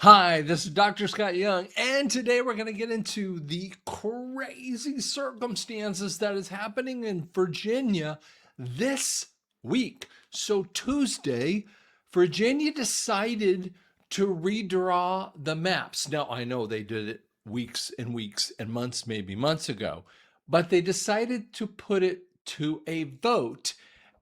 Hi, this is Dr. Scott Young, and today we're going to get into the crazy circumstances that is happening in Virginia this week. So Tuesday, Virginia decided to redraw the maps. Now, I know they did it weeks and weeks and months, maybe months ago, but they decided to put it to a vote,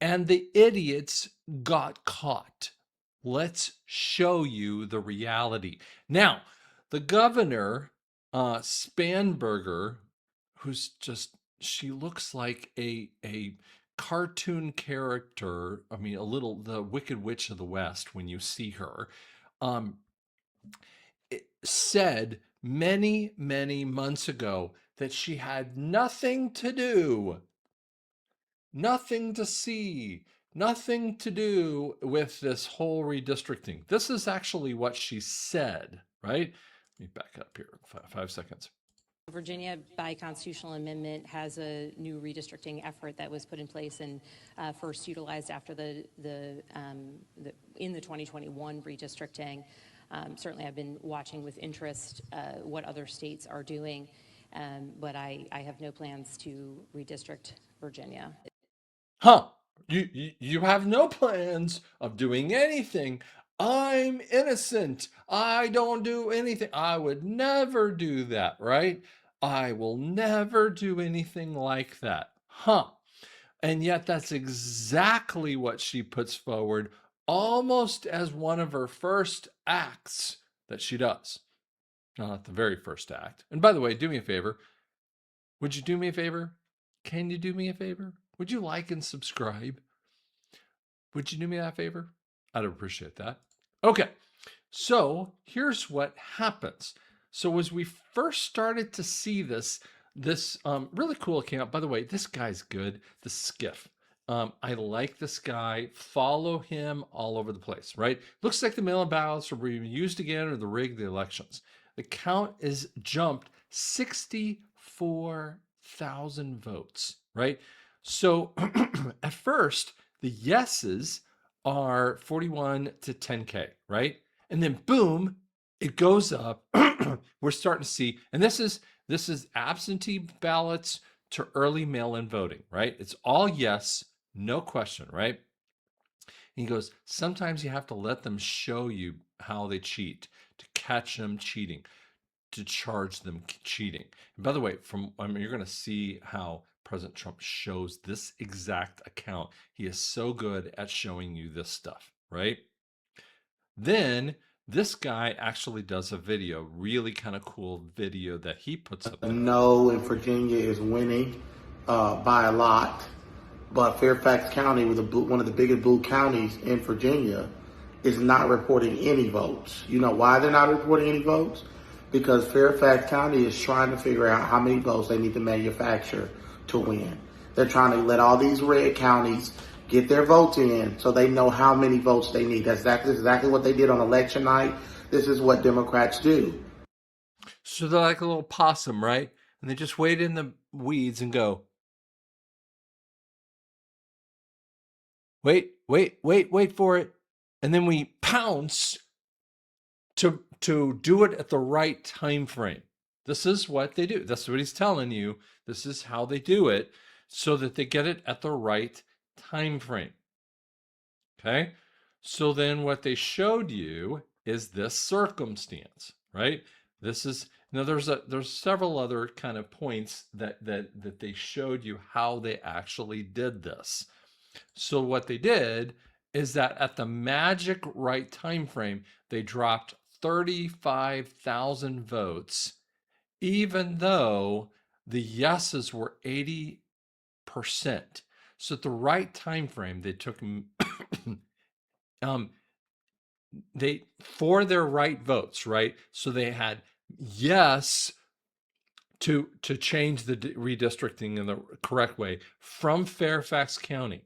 and the idiots got caught. Let's show you the reality. Now, the governor, Spanberger, who's just, she looks like a cartoon character. I mean, a little, the Wicked Witch of the West when you see her, said many, many months ago that she had nothing to do, nothing to see, nothing to do with this whole redistricting. This is actually what she said, right? Let me back up here, 5 seconds. Virginia, by constitutional amendment, has a new redistricting effort that was put in place and first utilized after in the 2021 redistricting. Certainly, I've been watching with interest what other states are doing, but I have no plans to redistrict Virginia. Huh? You have no plans of doing anything. I'm innocent. I don't do anything. I would never do that, right? I will never do anything like that. Huh? And yet that's exactly what she puts forward almost as one of her first acts that she does. Not the very first act. And by the way, do me a favor. Would you do me a favor? Can you do me a favor? Would you like and subscribe? Would you do me that favor? I'd appreciate that. Okay, so here's what happens. So as we first started to see this really cool account, by the way, this guy's good, the Skiff. I like this guy. Follow him all over the place, right? Looks like the mail-in ballots are being used again or the rigged the elections. The count is jumped 64,000 votes, right? So at first, the yeses are 41 to 10K, right? And then boom, it goes up. We're starting to see, and this is absentee ballots to early mail-in voting, right? It's all yes, no question, right? And he goes, sometimes you have to let them show you how they cheat to catch them cheating, to charge them cheating. And by the way, you're going to see how President Trump shows this exact account. He is so good at showing you this stuff, right? Then this guy actually does a video, really kind of cool video that he puts up there. No, in Virginia is winning by a lot, but Fairfax County, one of the biggest blue counties in Virginia, is not reporting any votes. You know why they're not reporting any votes? Because Fairfax County is trying to figure out how many votes they need to manufacture to win. They're trying to let all these red counties get their votes in so they know how many votes they need. That's exactly what they did on election night. This is what Democrats do. So they're like a little possum, right? And they just wait in the weeds and go, wait for it. And then we pounce to do it at the right time frame. This is what they do. That's what he's telling you. This is how they do it so that they get it at the right time frame. Okay? So then what they showed you is this circumstance, right? This is now there's several other kind of points that they showed you how they actually did this. So what they did is that at the magic right time frame, they dropped 35,000 votes, even though the yeses were 80%. So at the right time frame, they took they for their right votes, right? So they had yes to change the redistricting in the correct way from Fairfax County.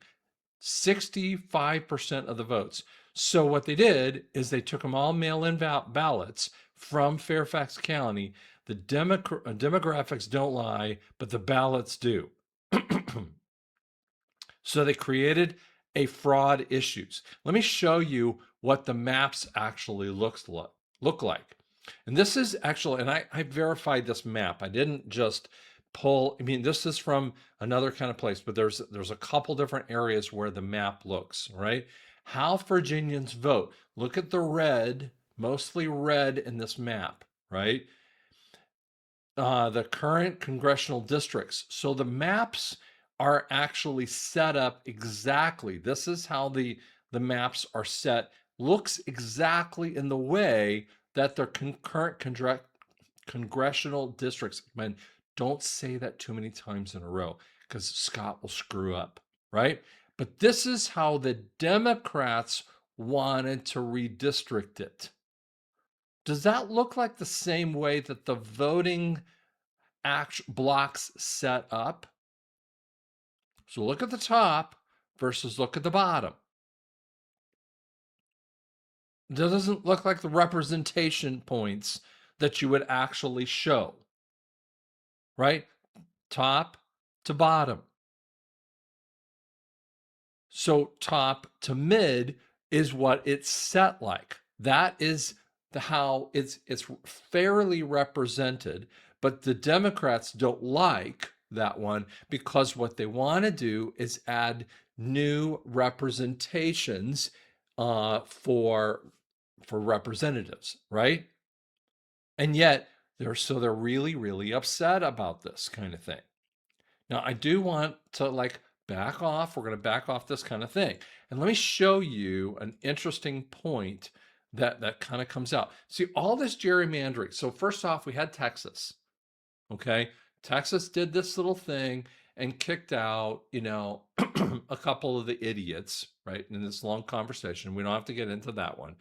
65% of the votes. So what they did is they took them all mail-in ballots from Fairfax County. The demographics don't lie, but the ballots do. So they created a fraud issues. Let me show you what the maps actually look look like. And this is actually, and I verified this map. I didn't just pull, I mean, this is from another kind of place, but there's a couple different areas where the map looks, right? How Virginians vote. Look at the red, mostly red in this map, right? The current congressional districts. So the maps are actually set up exactly. This is how the maps are set. Looks exactly in the way that the current congressional districts. Man, don't say that too many times in a row because Scott will screw up, right? But this is how the Democrats wanted to redistrict it. Does that look like the same way that the voting blocks set up? So look at the top versus look at the bottom. That doesn't look like the representation points that you would actually show, right? Top to bottom. So top to mid is what it's set like. That is how it's fairly represented, but the Democrats don't like that one because what they want to do is add new representations for representatives, right? And yet they're really upset about this kind of thing. Now I do want to back off. We're going to back off this kind of thing. And let me show you an interesting point that kind of comes out. See, all this gerrymandering. So first off, we had Texas. Okay. Texas did this little thing and kicked out, a couple of the idiots, right? In this long conversation. We don't have to get into that one.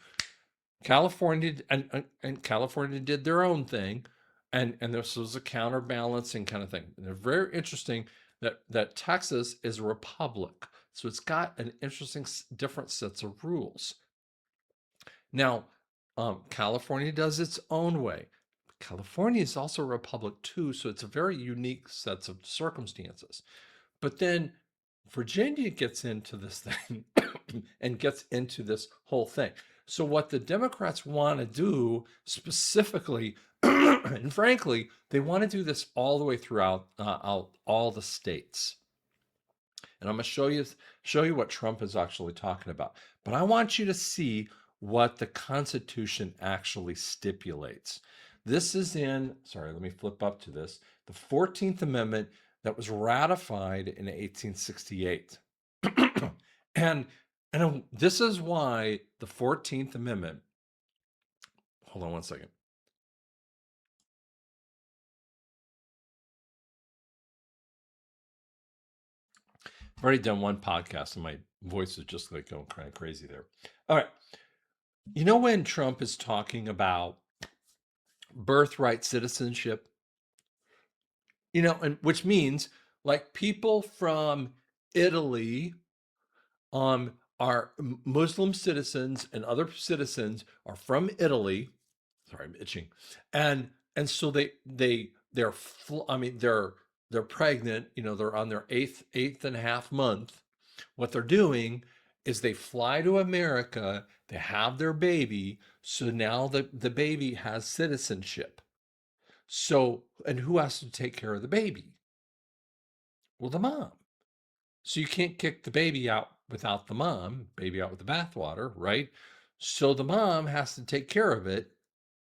California and California did their own thing. And this was a counterbalancing kind of thing. And they're very interesting that Texas is a republic. So it's got an interesting different sets of rules. Now, California does its own way. California is also a republic too, so it's a very unique sets of circumstances. But then Virginia gets into this thing and gets into this whole thing. So what the Democrats want to do specifically, and frankly, they want to do this all the way throughout all the states. And I'm going to show you what Trump is actually talking about. But I want you to see what the Constitution actually stipulates. This is let me flip up to this, the 14th Amendment that was ratified in 1868. and this is why the 14th Amendment, hold on one second. I've already done one podcast and my voice is just going kind of crazy there. All right. When Trump is talking about birthright citizenship, and which means people from Italy are Muslim citizens and other citizens are from Italy. Sorry, I'm itching. And so they're pregnant, they're on their eighth and a half month. What they're doing is they fly to America, they have their baby, so now the baby has citizenship. So, and who has to take care of the baby? Well, the mom. So you can't kick the baby out without the mom, baby out with the bathwater, right? So the mom has to take care of it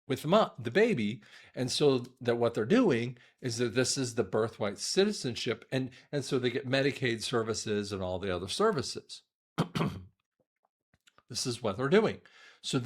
with the baby. And so that what they're doing is that this is the birthright citizenship. And so they get Medicaid services and all the other services. This is what they're doing. So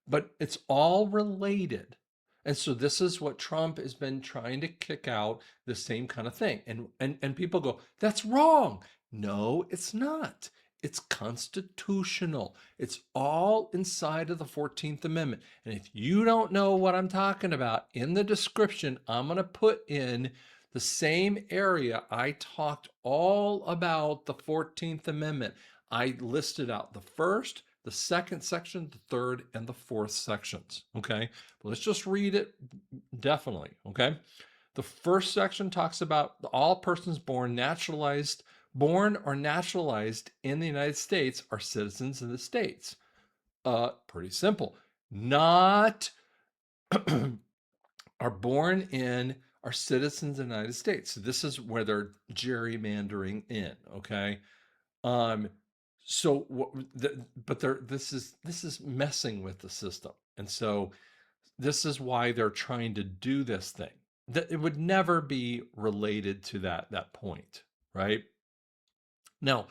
but it's all related. And so this is what Trump has been trying to kick out, the same kind of thing. And people go, that's wrong. No, it's not. It's constitutional. It's all inside of the 14th Amendment. And if you don't know what I'm talking about, in the description, I'm going to put in the same area I talked all about the 14th Amendment. I listed out the first, the second section, the third, and the fourth sections. Okay, let's just read it definitely. Okay, the first section talks about all persons born or naturalized in the United States are citizens of the states. Pretty simple. not are born in, are citizens of the United States. So this is where they're gerrymandering in, okay? Um, so but this is messing with the system. And so this is why they're trying to do this thing. That it would never be related to that point, right? Now,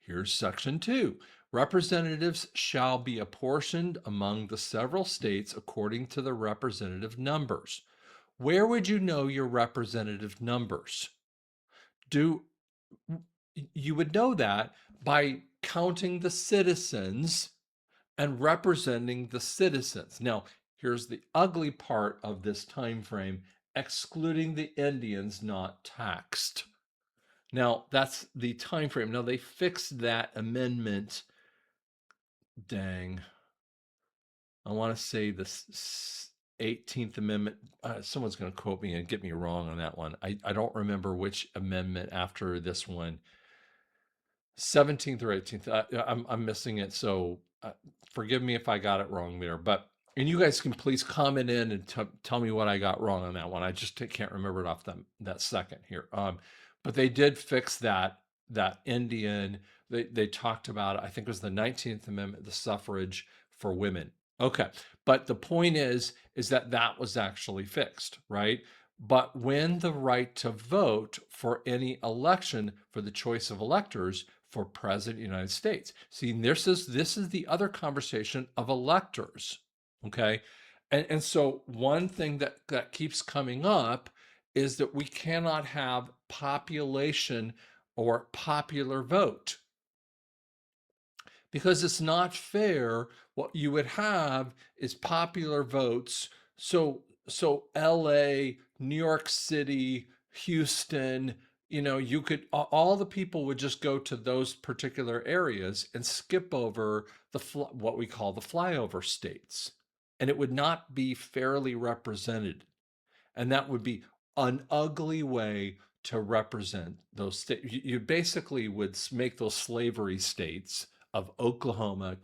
here's section 2. Representatives shall be apportioned among the several states according to the representative numbers. Where would you know your representative numbers? Do you would know that by counting the citizens and representing the citizens. Now, here's the ugly part of this time frame, excluding the Indians not taxed. Now, that's the time frame. Now, they fixed that amendment. Dang. I want to say the 18th Amendment. Someone's going to quote me and get me wrong on that one. I don't remember which amendment after this one. 17th or 18th. I'm missing it. So forgive me if I got it wrong there. And you guys can please comment in and tell me what I got wrong on that one. I just can't remember it off that second here. But they did fix that Indian. They talked about, I think it was the 19th Amendment, the suffrage for women. Okay. But the point is that was actually fixed, right? But when the right to vote for any election for the choice of electors for president of the United States. See, this is the other conversation of electors. Okay. And so one thing that keeps coming up is that we cannot have population or popular vote, because it's not fair. What you would have is popular votes. So LA, New York City, Houston, you could, all the people would just go to those particular areas and skip over what we call the flyover states. And it would not be fairly represented. And that would be an ugly way to represent those states. You basically would make those slavery states of Oklahoma,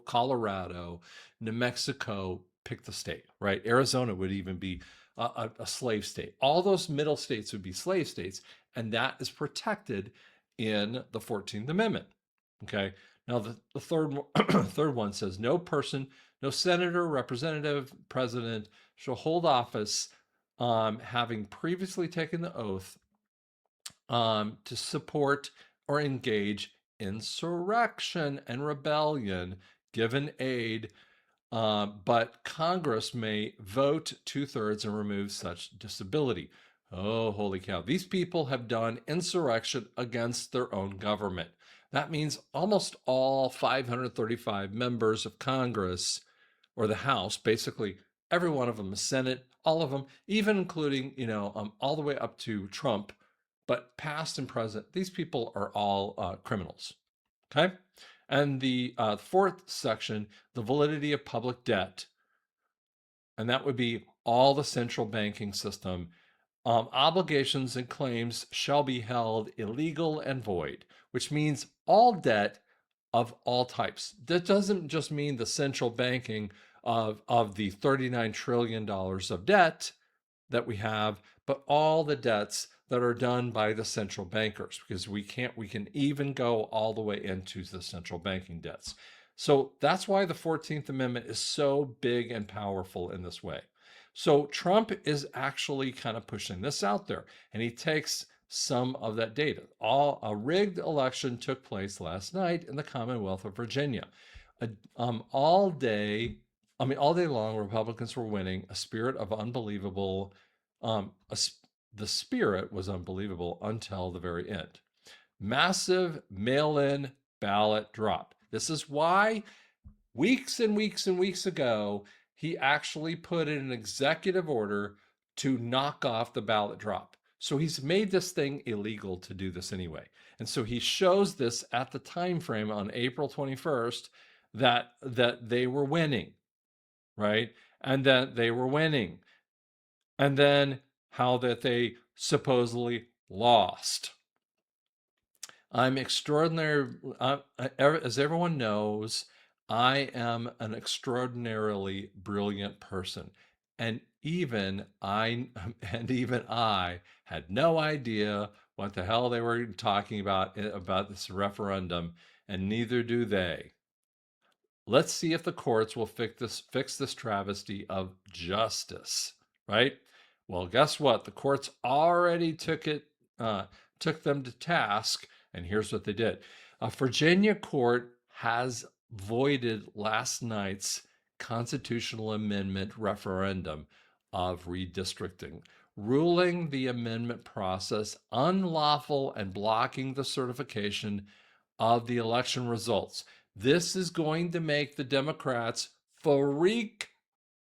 Colorado, New Mexico, pick the state, right? Arizona would even be a slave state. All those middle states would be slave states, and that is protected in the 14th Amendment. Okay. Now the third one says no person, no senator, representative, president shall hold office having previously taken the oath to support or engage insurrection and rebellion, given aid, but Congress may vote 2/3 and remove such disability. Oh, holy cow. These people have done insurrection against their own government. That means almost all 535 members of Congress, or the House, basically every one of them, the Senate, all of them, even including, all the way up to Trump, but past and present, these people are all criminals. Okay. And the fourth section, the validity of public debt, and that would be all the central banking system. Obligations and claims shall be held illegal and void, which means all debt of all types. That doesn't just mean the central banking of the $39 trillion of debt that we have, but all the debts that are done by the central bankers, because we can even go all the way into the central banking debts. So that's why the 14th Amendment is so big and powerful in this way. So Trump is actually kind of pushing this out there, and he takes some of that data. A rigged election took place last night in the Commonwealth of Virginia. All day long, Republicans were winning. A spirit of unbelievable. The spirit was unbelievable until the very end. Massive mail-in ballot drop. This is why weeks and weeks and weeks ago, he actually put in an executive order to knock off the ballot drop. So he's made this thing illegal to do this anyway. And so he shows this at the time frame on April 21st that they were winning, right? And that they were winning. And then how that they supposedly lost. I'm extraordinary, as everyone knows, I am an extraordinarily brilliant person. And even I had no idea what the hell they were talking about this referendum, and neither do they. Let's see if the courts will fix this travesty of justice, right? Well, guess what? The courts already took them to task, and here's what they did. A Virginia court has voided last night's constitutional amendment referendum of redistricting, ruling the amendment process unlawful and blocking the certification of the election results. This is going to make the Democrats freak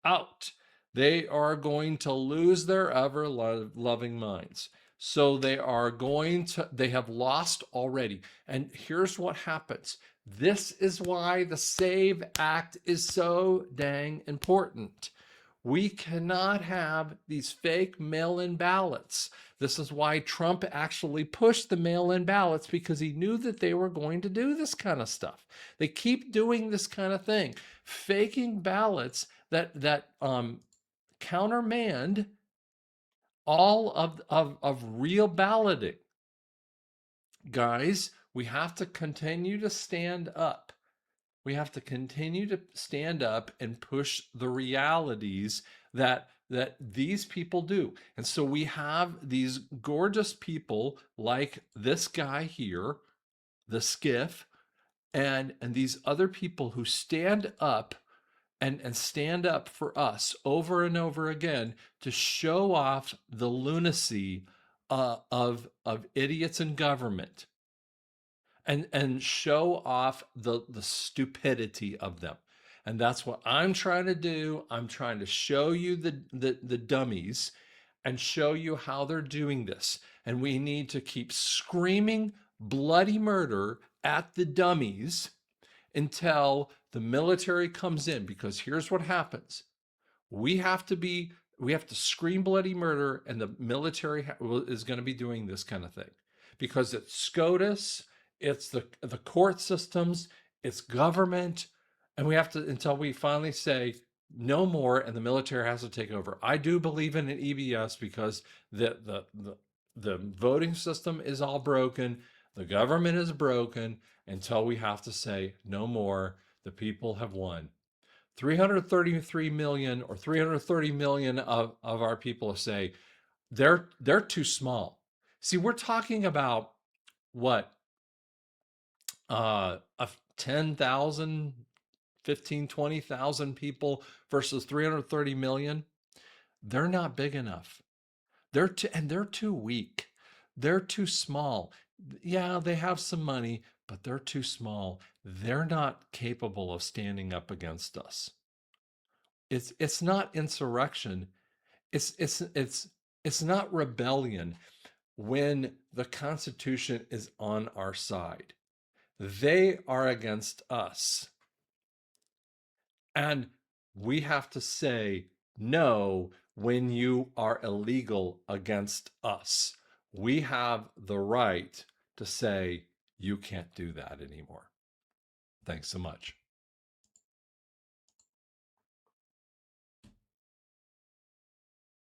out. They are going to lose their ever loving minds. So they have lost already. And here's what happens. This is why the SAVE Act is so dang important. We cannot have these fake mail-in ballots. This is why Trump actually pushed the mail-in ballots, because he knew that they were going to do this kind of stuff. They keep doing this kind of thing, faking ballots that countermand all of real balloting. Guys, we have to continue to stand up. We have to continue to stand up and push the realities that these people do. And so we have these gorgeous people like this guy here, the Skiff, and these other people who stand up and stand up for us over and over again to show off the lunacy of idiots in government, and show off the stupidity of them. And that's what I'm trying to do. I'm trying to show you the dummies and show you how they're doing this. And we need to keep screaming bloody murder at the dummies until the military comes in, because here's what happens. We have to scream bloody murder, and the military is going to be doing this kind of thing, because it's SCOTUS, it's the court systems, it's government, and we have to, until we finally say no more, and the military has to take over. I do believe in an EBS, because the voting system is all broken, the government is broken, until we have to say no more. The people have won. 333 million or 330 million of our people say they're too small. See, we're talking about what, 10,000, 15, 20,000 people versus 330 million. They're not big enough. They're too weak. They're too small. Yeah, they have some money, but they're too small. They're not capable of standing up against us. It's not insurrection. It's not rebellion when the Constitution is on our side. They are against us. And we have to say no when you are illegal against us. We have the right to say you can't do that anymore. Thanks so much.